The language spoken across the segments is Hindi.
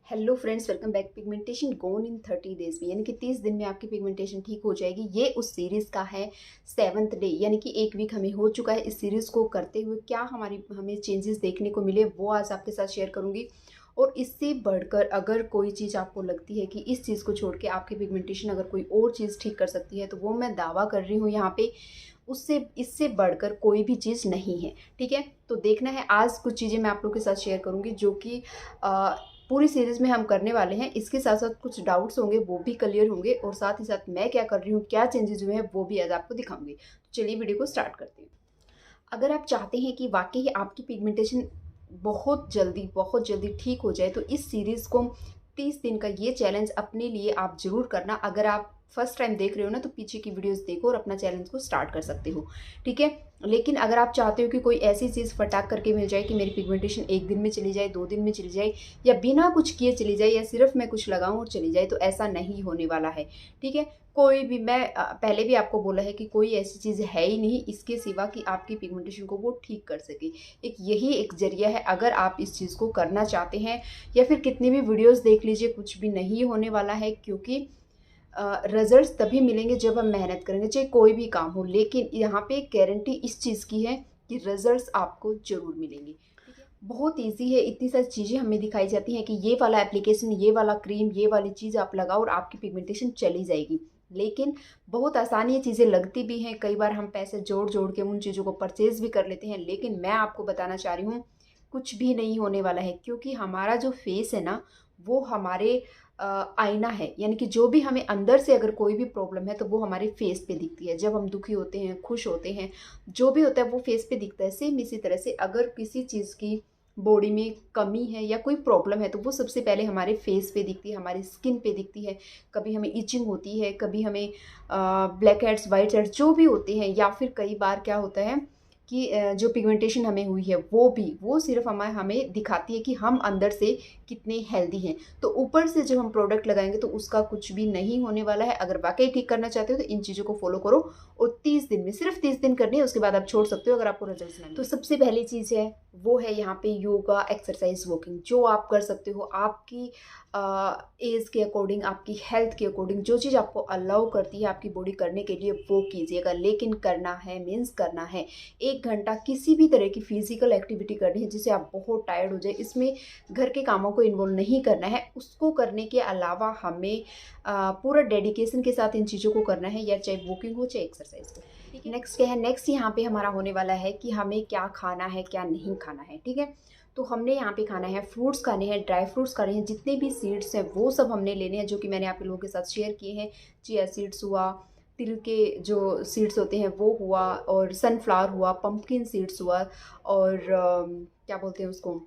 Hello friends, welcome back. Pigmentation gone in 30 days में, यानी कि 30 दिन में आपकी पिगमेंटेशन ठीक हो जाएगी। ये उस सीरीज़ का है 7th डे, यानी कि एक वीक हमें हो चुका है इस सीरीज़ को करते हुए। क्या हमें चेंजेस देखने को मिले वो आज आपके साथ शेयर करूंगी। और इससे बढ़कर अगर कोई चीज़ आपको लगती है कि इस चीज़ को छोड़ के आपकी पिगमेंटेशन अगर कोई और चीज़ ठीक कर सकती है, तो वो मैं दावा कर रही हूँ यहाँ पे। उससे इससे बढ़कर कोई भी चीज़ नहीं है। ठीक है, तो देखना है आज कुछ चीज़ें मैं आप लोगों के साथ शेयर करूँगी जो कि पूरी सीरीज़ में हम करने वाले हैं। इसके साथ साथ कुछ डाउट्स होंगे वो भी क्लियर होंगे, और साथ ही साथ मैं क्या कर रही हूँ, क्या चेंजेस हुए हैं वो भी आज आपको दिखाऊंगी। तो चलिए वीडियो को स्टार्ट करते हैं। अगर आप चाहते हैं कि वाकई आपकी पिगमेंटेशन बहुत जल्दी ठीक हो जाए, तो इस सीरीज़ को 30 दिन का ये चैलेंज अपने लिए आप ज़रूर करना। अगर आप फर्स्ट टाइम देख रहे हो ना, तो पीछे की वीडियोस देखो और अपना चैलेंज को स्टार्ट कर सकते हो। ठीक है, लेकिन अगर आप चाहते हो कि कोई ऐसी चीज़ फटाक करके मिल जाए कि मेरी पिगमेंटेशन एक दिन में चली जाए, 2 दिन में चली जाए, या बिना कुछ किए चली जाए, या सिर्फ मैं कुछ लगाऊं और चली जाए, तो ऐसा नहीं होने वाला है। ठीक है, कोई भी मैं पहले भी आपको बोला है कि कोई ऐसी चीज़ है ही नहीं इसके सिवा कि आपकी पिगमेंटेशन को वो ठीक कर सके। यही एक जरिया है। अगर आप इस चीज़ को करना चाहते हैं, या फिर कितनी भी वीडियोस देख लीजिए, कुछ भी नहीं होने वाला है। क्योंकि रिजल्ट्स तभी मिलेंगे जब हम मेहनत करेंगे, चाहे कोई भी काम हो। लेकिन यहाँ पे गारंटी इस चीज़ की है कि रिजल्ट्स आपको ज़रूर मिलेंगे। बहुत इजी है, इतनी सारी चीज़ें हमें दिखाई जाती हैं कि ये वाला एप्लीकेशन, ये वाला क्रीम, ये वाली चीज़ आप लगाओ और आपकी पिगमेंटेशन चली जाएगी। लेकिन बहुत आसानी ये चीज़ें लगती भी हैं। कई बार हम पैसे जोड़ जोड़ के उन चीज़ों को परचेज़ भी कर लेते हैं। लेकिन मैं आपको बताना चाह रही हूँ, कुछ भी नहीं होने वाला है। क्योंकि हमारा जो फेस है ना, वो हमारे आईना है। यानी कि जो भी हमें अंदर से अगर कोई भी प्रॉब्लम है, तो वो हमारे फेस पे दिखती है। जब हम दुखी होते हैं, खुश होते हैं, जो भी होता है वो फेस पे दिखता है। सेम इसी तरह से अगर किसी चीज़ की बॉडी में कमी है या कोई प्रॉब्लम है, तो वो सबसे पहले हमारे फेस पे दिखती है, हमारी स्किन पे दिखती है। कभी हमें इचिंग होती है, कभी हमें ब्लैक हेड्स, वाइट हेड्स जो भी होते हैं, या फिर कई बार क्या होता है कि जो पिगमेंटेशन हमें हुई है वो सिर्फ हमें दिखाती है कि हम अंदर से कितने हेल्दी हैं। तो ऊपर से जब हम प्रोडक्ट लगाएंगे तो उसका कुछ भी नहीं होने वाला है। अगर वाकई ठीक करना चाहते हो तो इन चीज़ों को फॉलो करो, और 30 दिन में, सिर्फ 30 दिन करनी है, उसके बाद आप छोड़ सकते हो अगर आपको रिजल्ट ना मिले। तो सबसे पहली चीज़ है वो है यहाँ पे योगा, एक्सरसाइज, वॉकिंग, जो आप कर सकते हो आपकी एज के अकॉर्डिंग, आपकी हेल्थ के अकॉर्डिंग। जो चीज़ आपको अलाउ करती है आपकी बॉडी करने के लिए, वो कीजिएगा। लेकिन करना है मीन्स करना है। 1 घंटा किसी भी तरह की फिजिकल एक्टिविटी करनी है जिससे आप बहुत टायर्ड हो जाए। इसमें घर के कामों को इन्वॉल्व नहीं करना है। उसको करने के अलावा हमें पूरा डेडिकेशन के साथ इन चीज़ों को करना है, या चाहे वॉकिंग हो चाहे एक्सरसाइज हो। ठीक है, नेक्स्ट क्या है, नेक्स्ट यहाँ पे हमारा होने वाला है कि हमें क्या खाना है, क्या नहीं खाना है। ठीक है, तो हमने यहाँ पे खाना है, फ्रूट्स खाने हैं, ड्राई फ्रूट्स खाने हैं, जितने भी सीड्स हैं वो सब हमने लेने हैं, जो कि मैंने आप लोगों के साथ शेयर किए हैं। चिया सीड्स हुआ, तिल के जो सीड्स होते हैं वो हुआ, और सनफ्लावर हुआ, पंपकिन सीड्स हुआ, और क्या बोलते हैं उसको,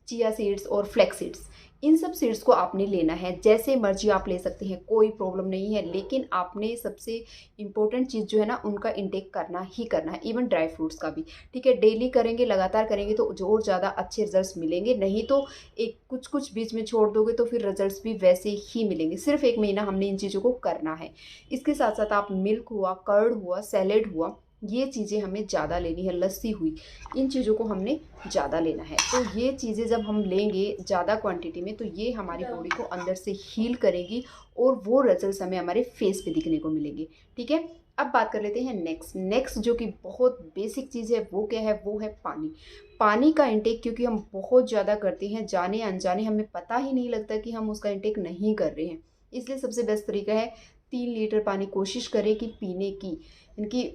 चिया सीड्स और फ्लैक्स सीड्स। इन सब सीड्स को आपने लेना है। जैसे मर्जी आप ले सकते हैं, कोई प्रॉब्लम नहीं है। लेकिन आपने सबसे इम्पोर्टेंट चीज़ जो है ना, उनका इंटेक करना ही करना है, इवन ड्राई फ्रूट्स का भी। ठीक है, डेली करेंगे, लगातार करेंगे तो जो और ज़्यादा अच्छे रिजल्ट्स मिलेंगे। नहीं तो एक कुछ कुछ बीच में छोड़ दोगे तो फिर रिजल्ट्स भी वैसे ही मिलेंगे। सिर्फ 1 महीना हमने इन चीज़ों को करना है। इसके साथ साथ आप मिल्क हुआ, कर्ड हुआ, सैलेड हुआ, ये चीज़ें हमें ज़्यादा लेनी है। लस्सी हुई, इन चीज़ों को हमने ज़्यादा लेना है। तो ये चीज़ें जब हम लेंगे ज़्यादा क्वांटिटी में, तो ये हमारी बॉडी को अंदर से हील करेगी, और वो रिजल्ट्स हमें हमारे फेस पे दिखने को मिलेंगे। ठीक है, अब बात कर लेते हैं नेक्स्ट जो कि बहुत बेसिक चीज़ है, वो क्या है, वो है पानी। पानी का इंटेक, क्योंकि हम बहुत ज़्यादा करते हैं, जाने अनजाने हमें पता ही नहीं लगता कि हम उसका इंटेक नहीं कर रहे हैं। इसलिए सबसे बेस्ट तरीका है 3 लीटर पानी कोशिश करें कि पीने की। इनकी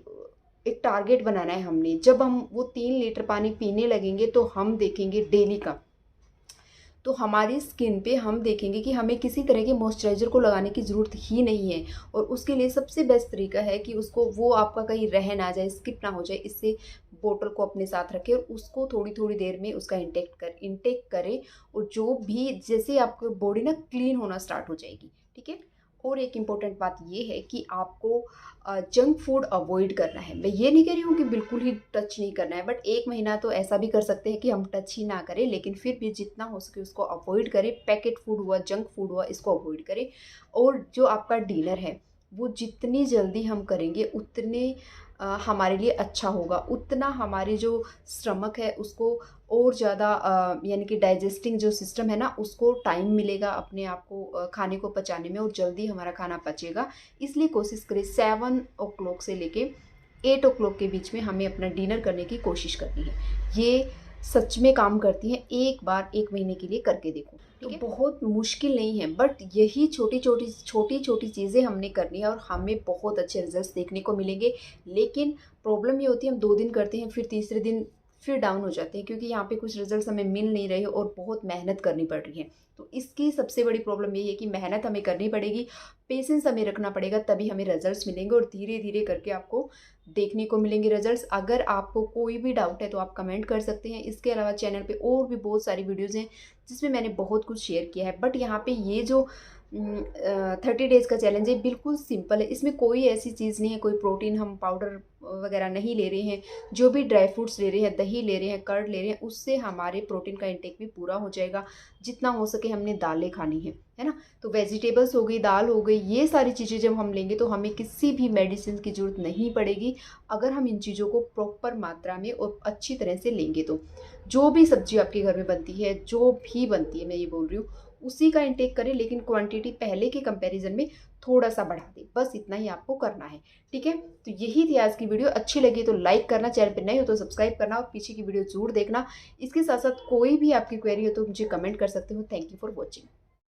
एक टारगेट बनाना है हमने। जब हम वो 3 लीटर पानी पीने लगेंगे, तो हम देखेंगे डेली का, तो हमारी स्किन पे हम देखेंगे कि हमें किसी तरह के मॉइस्चराइज़र को लगाने की ज़रूरत ही नहीं है। और उसके लिए सबसे बेस्ट तरीका है कि उसको, वो आपका कहीं रह ना जाए, स्किप ना हो जाए, इससे बोतल को अपने साथ रखें और उसको थोड़ी थोड़ी देर में उसका इंटेक करें। और जो भी, जैसे आपकी बॉडी ना क्लीन होना स्टार्ट हो जाएगी। ठीक है, और एक इम्पॉर्टेंट बात ये है कि आपको जंक फूड अवॉइड करना है। मैं ये नहीं कह रही हूँ कि बिल्कुल ही टच नहीं करना है, बट 1 महीना तो ऐसा भी कर सकते हैं कि हम टच ही ना करें। लेकिन फिर भी जितना हो सके उसको अवॉइड करें। पैकेट फूड हुआ, जंक फूड हुआ, इसको अवॉइड करें। और जो आपका डिनर है, वो जितनी जल्दी हम करेंगे उतने हमारे लिए अच्छा होगा, उतना हमारी जो स्टमक है उसको और ज़्यादा यानी कि डाइजेस्टिंग जो सिस्टम है ना उसको टाइम मिलेगा अपने आप को खाने को पचाने में, और जल्दी हमारा खाना पचेगा। इसलिए कोशिश करें 7 o'clock से लेके 8 o'clock के बीच में हमें अपना डिनर करने की कोशिश करनी है। ये सच में काम करती है, एक बार 1 महीने के लिए करके देखो। तो बहुत मुश्किल नहीं है, बट यही छोटी छोटी चीज़ें हमने करनी है और हमें बहुत अच्छे रिजल्ट्स देखने को मिलेंगे। लेकिन प्रॉब्लम ये होती है हम 2 दिन करते हैं, फिर तीसरे दिन फिर डाउन हो जाते हैं, क्योंकि यहाँ पे कुछ रिजल्ट्स हमें मिल नहीं रहे और बहुत मेहनत करनी पड़ रही है। तो इसकी सबसे बड़ी प्रॉब्लम ये है कि मेहनत हमें करनी पड़ेगी, पेशेंस हमें रखना पड़ेगा, तभी हमें रिजल्ट्स मिलेंगे और धीरे धीरे करके आपको देखने को मिलेंगे रिजल्ट्स। अगर आपको कोई भी डाउट है तो आप कमेंट कर सकते हैं। इसके अलावा चैनल पे और भी बहुत सारी वीडियोज़ हैं जिसमें मैंने बहुत कुछ शेयर किया है, बट यहाँ पे ये जो 30 डेज़ का चैलेंज है बिल्कुल सिंपल है। इसमें कोई ऐसी चीज़ नहीं है, कोई प्रोटीन हम पाउडर वगैरह नहीं ले रहे हैं। जो भी ड्राई फ्रूट्स ले रहे हैं, दही ले रहे हैं, कर्ड ले रहे हैं, उससे हमारे प्रोटीन का इंटेक भी पूरा हो जाएगा। जितना हो सके हमने दालें खानी है ना। तो वेजिटेबल्स हो गई, दाल हो गई, ये सारी चीज़ें जब हम लेंगे तो हमें किसी भी मेडिसिन की ज़रूरत नहीं पड़ेगी, अगर हम इन चीज़ों को प्रॉपर मात्रा में और अच्छी तरह से लेंगे तो। जो भी सब्जी आपके घर में बनती है, जो भी बनती है, मैं ये बोल रही हूँ, उसी का इंटेक करें, लेकिन क्वांटिटी पहले के कंपैरिजन में थोड़ा सा बढ़ा दें, बस इतना ही आपको करना है। ठीक है, तो यही थी आज की वीडियो। अच्छी लगी तो लाइक करना, चैनल पर नए हो तो सब्सक्राइब करना और पीछे की वीडियो जरूर देखना। इसके साथ साथ कोई भी आपकी क्वेरी हो तो मुझे कमेंट कर सकते हो। Thank you for watching.